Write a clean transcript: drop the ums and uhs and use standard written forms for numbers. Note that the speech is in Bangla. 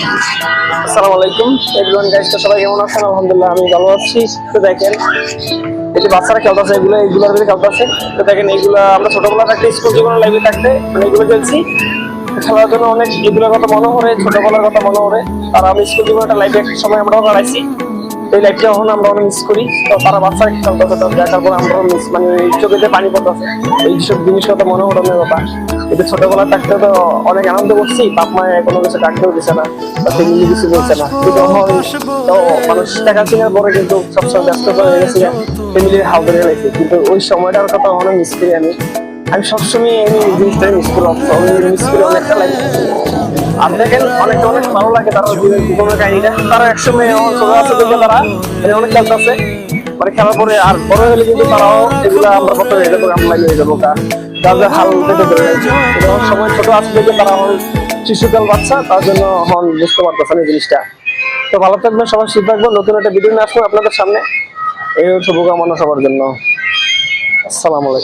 আসসালামু আলাইকুম এভরিওয়ান গাইস, তো সবাই কেমন আছেন? আলহামদুলিল্লাহ আমি ভালো আছি। তো দেখেন এই যে বাচ্চারা খেলতেছে, এগুলোর ভিতরে খেলতেছে। তো দেখেন এইগুলা আমরা ছোটবেলা থাকতে স্কুল জীবনে লাইভে থাকতে মানে এগুলো খেলছি, খেলার জন্য অনেক এগুলোর কথা মনে পড়ে, ছোটবেলার কথা মনে পড়ে। আর আমি স্কুল জীবনে লাইভে একটা সময় আমরাও দাঁড়াইছি, এই লাইফটা এখন আমরা অনেক মিস করি। তো তারা বাচ্চা খেলতেছে, তো দেখার পর আমরা মিস মানে চোখেতে পানি পড়তেছে এইসব জিনিস কথা মনে ওঠানোর কথা। কিন্তু ছোটবেলা থাকতে তো অনেক আনন্দ করছি, বাপ মায়ের কোনো কিছু ডাকতেও দিছে না বা ফ্যামিলি কিছু বলছে না। কিন্তু এখন তো মানুষ টাকা চিনার পরে কিন্তু সবসময় ব্যস্ত হয়ে গেছে, ফ্যামিলির হাল ধরে গেছে। কিন্তু ওই সময়টার কথা অনেক মিস করি আমি। আমি সবসময় এই জিনিসটা মিস করি, মিস করি অনেকটা লাগে। আর দেখেন অনেকটা অনেক ভালো লাগে তারা জীবনের কাহিনীটা। তারা একসময় ছোট আছে দেখে তারা অনেক খেলতেছে, মানে খেলার পরে আর বড় হলে কিন্তু তারাও এগুলো আমরা কত হয়ে যাবো, আমরা হয়ে যাবো যাদের হাল পেতে ধরে রয়েছে। সময় ছোট আছে দেখে তারা এখন শিশুকাল বাচ্চা, তার জন্য এখন বুঝতে পারতেছে না এই জিনিসটা। তো ভালো থাকবেন সবাই, সুস্থ থাকবেন। নতুন একটা ভিডিও নিয়ে আসবো আপনাদের সামনে, এই শুভকামনা সবার জন্য। আসসালামু আলাইকুম।